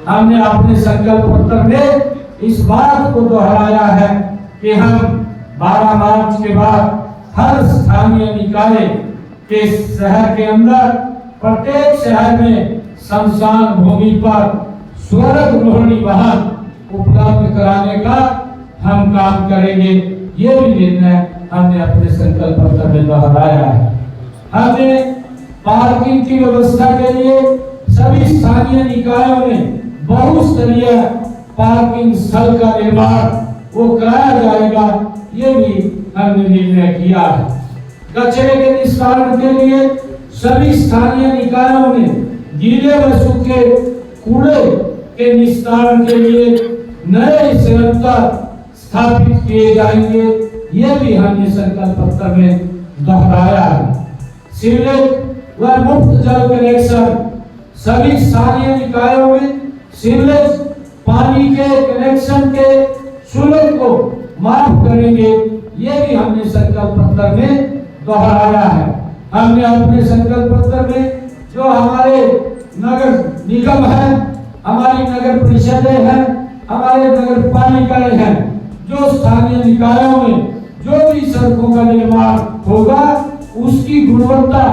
हमने अपने संकल्प पत्र में इस बात को दोहराया है कि हम 12 मार्च के बाद हर स्थानीय निकाय के शहर के अंदर प्रत्येक शहर में शमशान भूमि पर स्वर्ग रोहिणी वाहन उपलब्ध कराने का हम काम करेंगे। ये भी निर्णय हमने अपने संकल्प पत्र में दोहराया है। हमने पार्किंग की व्यवस्था के लिए सभी स्थानीय निकायों में बहुस्तरीय पार्किंग स्थल का निर्माण वो कराया जाएगा। ये भी हमने निर्णय किया है। कचरे के निस्तारण के लिए सभी स्थानीय निकायों में गीले व सूखे कूड़े के निस्तारण के लिए नए संयंत्र स्थापित किए जाएंगे। ये भी हमने संकल्प पत्र में दोहराया है। सीवरेज व मुफ्त जल कनेक्शन सभी स्थानीय निकायों में सीवरेज पानी के कनेक्शन के शुल्क को माफ करेंगे। ये भी हमने संकल्प पत्र में दोहराया है। हमने अपने संकल्प पत्र में जो हमारे नगर निगम है, हमारी नगर परिषदें हैं, हमारे नगर पालिकाएं हैं, जो स्थानीय निकायों में जो भी सड़कों का निर्माण होगा उसकी गुणवत्ता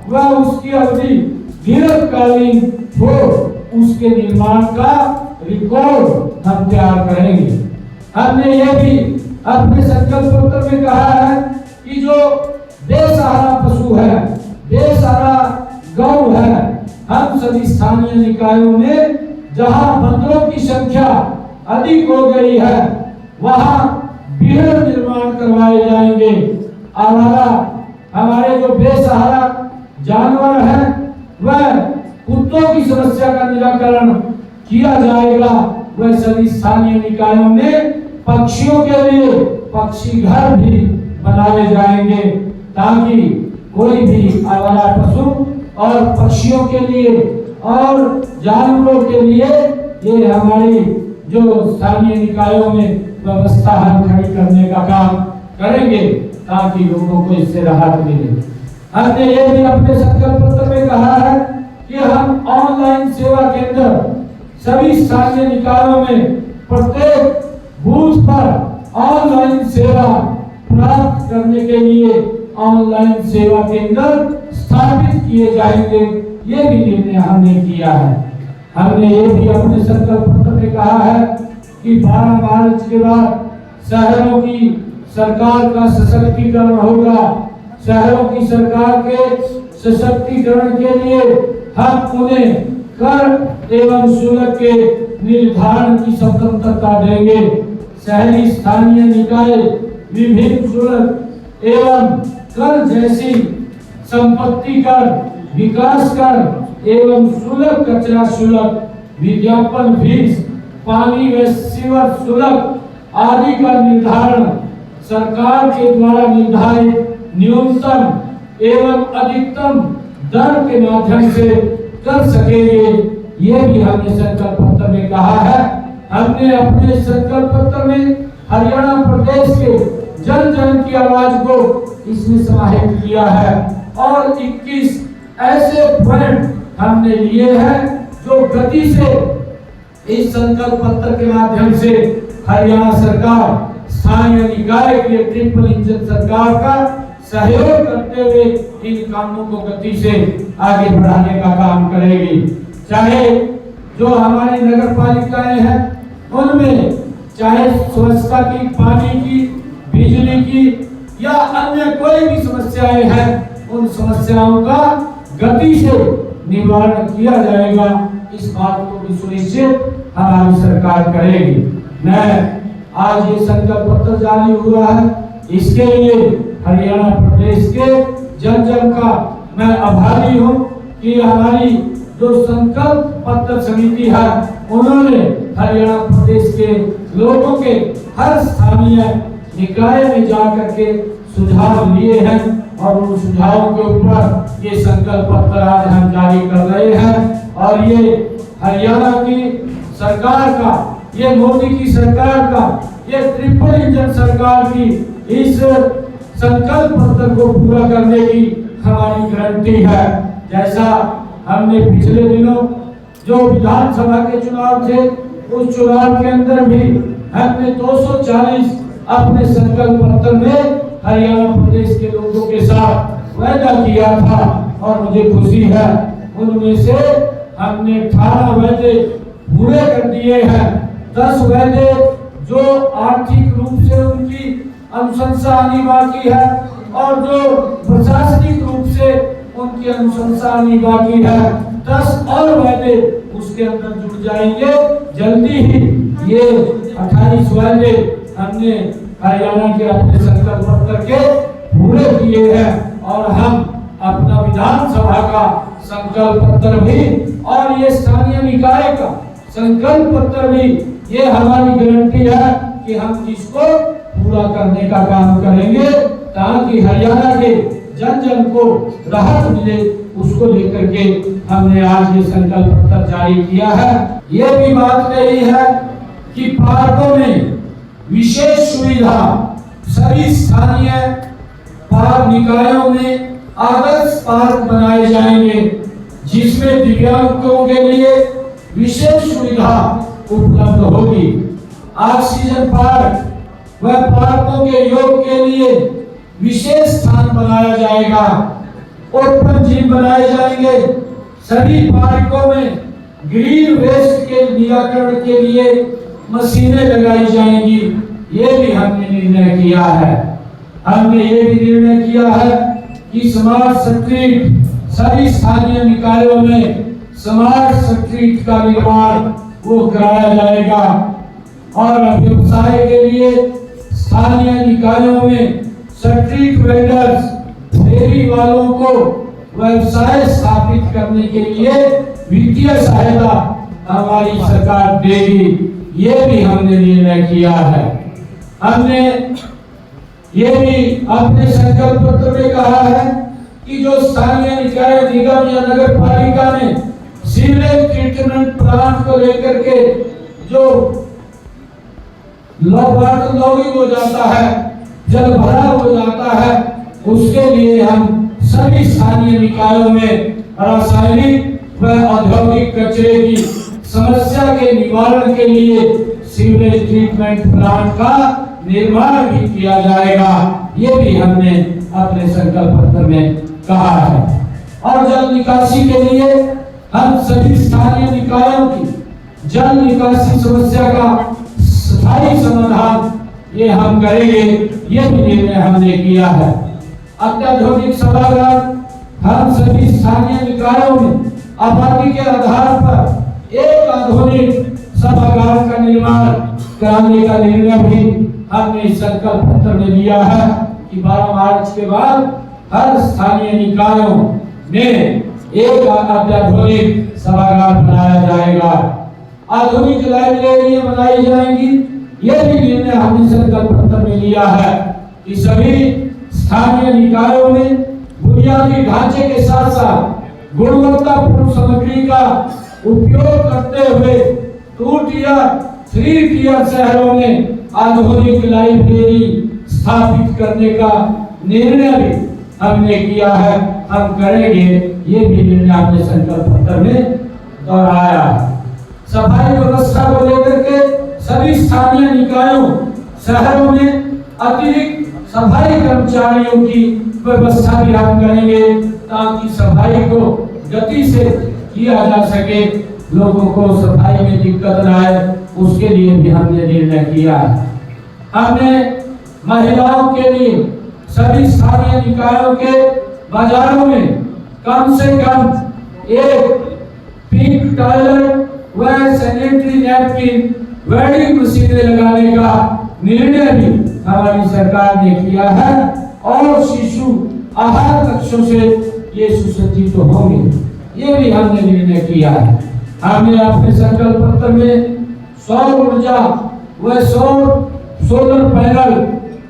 व उसकी अवधि दीर्घकालीन हो, उसके निर्माण का रिकॉर्ड हम तैयार करेंगे। हमने ये भी अपने संकल्प पत्र में कहा है कि जो बेसहारा पशु है, बेसहारा गौ है, हम सभी स्थानीय निकायों में जहां बंदरों की संख्या अधिक हो गई है वहां बिहड़ निर्माण करवाए जाएंगे। आवारा हमारे जो बेसहारा जानवर हैं वह कुत्तों की समस्या का निराकरण किया जाएगा। वह सभी स्थानीय निकायों में पक्षियों के लिए पक्षी घर भी बनाए जाएंगे ताकि कोई भी आवारा पशु और पक्षियों के लिए और जानवरों के लिए ये हमारी जो स्थानीय निकायों में व्यवस्था हम खड़ी करने का काम करेंगे ताकि लोगों को इससे राहत मिले। हमने ये भी अपने संकल्प पत्र में कहा है कि हम ऑनलाइन सेवा केंद्र सभी स्थानीय निकायों में प्रत्येक बूथ पर ऑनलाइन सेवा प्राप्त करने के लिए ऑनलाइन सेवा केंद्र स्थापित किए जाएंगे। ये भी निर्णय हमने किया है। हमने ये भी अपने संकल्प पत्र में कहा है कि 12 मार्च के बाद शहरों की सरकार का सशक्तिकरण होगा। शहरों की सरकार के सशक्तिकरण के लिए हम उन्हें कर एवं शुल्क के निर्धारण की स्वतंत्रता देंगे। शहरी स्थानीय निकाय विभिन्न शुल्क एवं कर जैसी संपत्ति कर, विकास कर एवं शुल्क, कचरा शुल्क, विज्ञापन फीस, पानी व सीवर शुल्क आदि का निर्धारण सरकार के द्वारा निर्धारित न्यूनतम एवं अधिकतम दर के माध्यम से कर सकेंगे। ये भी हमने संकल्प पत्र में कहा है। हमने अपने संकल्प पत्र में हरियाणा प्रदेश के जन जन की आवाज को इसमें समाहित किया है और 21 ऐसे पॉइंट हमने लिए हैं जो गति से इस संकल्प पत्र के माध्यम से हरियाणा सरकार स्थानीय निकाय के ट्रिपल इंजन सरकार का सहयोग करते हुए इन कामों को गति से आगे बढ़ाने का काम करेगी। चाहे जो हमारी नगर पालिकाएं हैं उनमें चाहे स्वच्छता की, पानी की, बिजली की या अन्य कोई भी समस्याएं हैं, उन समस्याओं का गति से निवारण किया जाएगा। इस बात को भी सुनिश्चित हमारी सरकार करेगी। मैं आज ये संकल्प पत्र जारी हुआ है, इसके लिए हरियाणा प्रदेश के जन जन का मैं आभारी हूँ कि हमारी जो संकल्प पत्र समिति है उन्होंने हरियाणा प्रदेश के लोगों के हर स्थानीय निकाय में जाकर के सुझाव लिए हैं और उन सुझावों के ऊपर ये संकल्प पत्र आज हम जारी कर रहे हैं। और ये हरियाणा की सरकार का, ये मोदी की सरकार का, ये ट्रिपल इंजन सरकार की इस संकल्प पत्र को पूरा करने की हमारी गारंटी है। जैसा हमने पिछले दिनों जो विधानसभा के चुनाव थे, उस चुनाव के अंदर भी हमने 240 अपने संकल्प पत्र में हरियाणा प्रदेश के लोगों के साथ वायदा किया था और मुझे खुशी है उनमें से हमने 18 वायदे पूरे कर दिए हैं। 10 वायदे जो आर्थिक रूप से उनकी अनुशंसा आनी बाकी है और जो प्रशासनिक रूप से उनकी अनुशंसा आनी बाकी है, 10 और वायदे उसके अंदर जुड़ जाएंगे जल्दी ही। ये 28 वायदे हमने हरियाणा के अपने संकल्प पत्र के पूरे किए हैं और हम अपना विधानसभा का संकल्प पत्र भी और ये स्थानीय निकाय का संकल्प पत्र भी, ये हमारी गारंटी है कि हम इसको पूरा करने का काम करेंगे ताकि हरियाणा के जन जन को राहत मिले। उसको लेकर के हमने आज ये संकल्प पत्र जारी किया है। ये भी बात कही है कि पार्कों में विशेष सुविधा, सभी स्थानीय पार्क निकायों में आदर्श पार्क बनाए जाएंगे जिसमें दिव्यांगों के लिए विशेष सुविधा उपलब्ध होगी। ऑक्सीजन पार्क व पार्कों के योग के लिए विशेष स्थान बनाया जाएगा। ओपन जिम बनाए जाएंगे। सभी पार्कों में ग्रीन वेस्ट के निराकरण के लिए मशीनें लगाई जाएंगी। ये भी हमने निर्णय किया है। हमने ये भी निर्णय किया है कि स्मार्ट स्ट्रीट, सभी स्थानीय निकायों में स्मार्ट स्ट्रीट का निर्माण वो कराया जाएगा और व्यवसाय के लिए स्थानीय निकायों में स्ट्रीट वेंडर्स, फेरी वालों को व्यवसाय स्थापित करने के लिए वित्तीय सहायता हमारी सरकार देगी। ये भी हमने निर्णय किया है। हमने ये भी अपने संकल्प पत्र में कहा है कि जो स्थानीय निकाय, निगम या नगर पालिका ने सीवरेज ट्रीटमेंट प्लांट को लेकर के जो वाटर लॉगिंग हो जाता है, जल भराव हो जाता है, उसके लिए हम सभी स्थानीय निकायों में रासायनिक व औद्योगिक कचरे की समस्या के निवारण के लिए सीवरेज ट्रीटमेंट प्लांट का निर्माण भी किया जाएगा। ये भी हमने अपने संकल्प पत्र में कहा है। और जल निकासी के लिए हम सभी स्थानीय निकायों की जल निकासी समस्या का स्थायी समाधान ये हम करेंगे। ये भी निर्णय हमने किया है। अत्याधुनिक सभागार हम सभी स्थानीय निकायों में आबादी के आधार पर एक आधुनिक सभागार का निर्माण कराने का निर्णय भी हमने संकल्प पत्र में लिया है कि 12 मार्च के बाद हर स्थानीय निकायों में एक अत्याधुनिक सभागार बनाया जाएगा। आधुनिक लाइब्रेरियां बनाई जाएंगी। यह भी निर्णय हमने संकल्प पत्र में लिया है कि सभी स्थानीय निकायों में बुनियादी ढांचे के साथ साथ गुणवत्तापूर्ण सामग्री का उपयोग करते हुए 2 टियर 3 टियर शहरों में आधुनिक लाइब्रेरी स्थापित करने का निर्णय भी हमने किया है। हम करेंगे। ये भी निर्णय हमने संकल्प पत्र में दोहराया। सफाई व्यवस्था को लेकर के सभी स्थानीय निकायों शहरों में अतिरिक्त सफाई कर्मचारियों की व्यवस्था भी हम करेंगे ताकि सफाई को गति से किया जा सके, लोगों को सफाई में दिक्कत न आए, उसके लिए भी हमने निर्णय किया है। हमने महिलाओं के लिए सभी स्थानीय निकायों के बाजारों में कम से कम एक पिंक टॉयलेट व सैनिटरी नैपकिन वेंडिंग मशीनें लगाने का निर्णय भी हमारी सरकार ने किया है और शिशु आहार कक्षों से ये सुसज्जित तो होंगे। ये भी हमने निर्णय किया है। हमने अपने संकल्प पत्र में सौर ऊर्जा व सोलर पैनल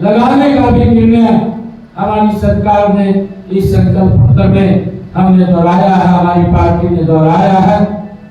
लगाने का भी निर्णय हमारी सरकार ने इस संकल्प पत्र में हमने दोहराया है, हमारी पार्टी ने दोहराया है।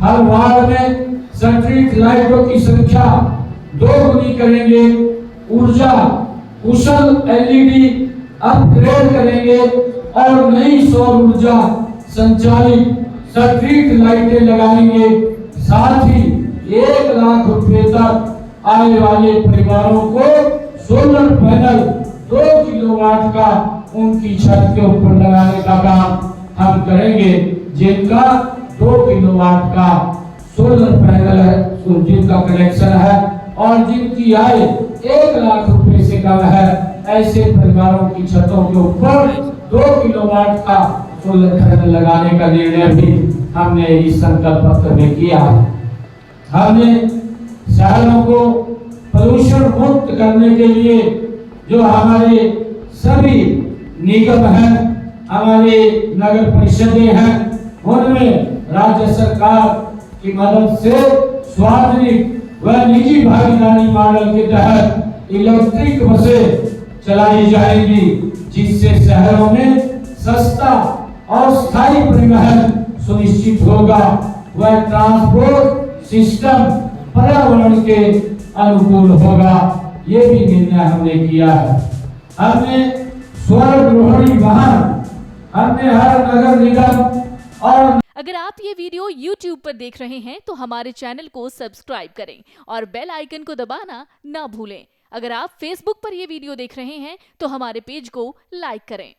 हर वार्ड में स्ट्रीट लाइटों की संख्या 2 गुनी करेंगे। ऊर्जा कुशल एलईडी अपग्रेड करेंगे और नई सौर ऊर्जा संचालित स्ट्रीट लाइटें लगाएंगे, साथ ही 1 लाख रुपए तक आने वाले परिवारों को सोलर पैनल 2 किलोवाट का उनकी छत के ऊपर लगाने का काम हम करेंगे। जिनका 2 किलोवाट का सोलर पैनल है, जिनका कनेक्शन है और जिनकी आय 1 लाख रुपए से कम है, ऐसे परिवारों की छतों के ऊपर 2 किलोवाट का सोलर पैनल लगाने का निर्णय भी हमने इस संकल्प पत्र में किया है। हमने शहरों को प्रदूषण मुक्त करने के लिए जो हमारे सभी निगम हैं, हमारे नगर परिषदें हैं, उनमें राज्य सरकार की मदद से सार्वजनिक व निजी भागीदारी मॉडल के तहत इलेक्ट्रिक बसें चलाई जाएंगी, जिससे शहरों में सस्ता और स्थायी परिवहन सुनिश्चित होगा व ट्रांसपोर्ट सिस्टम पर्यावरण के अनुकूल होगा। ये भी निर्णय हमने किया है। हमने स्वर्णरोहिणी वाहन हमने हर नगर निगम और अगर आप ये वीडियो YouTube पर देख रहे हैं तो हमारे चैनल को सब्सक्राइब करें और बेल आइकन को दबाना ना भूलें। अगर आप Facebook पर ये वीडियो देख रहे हैं तो हमारे पेज को लाइक करें।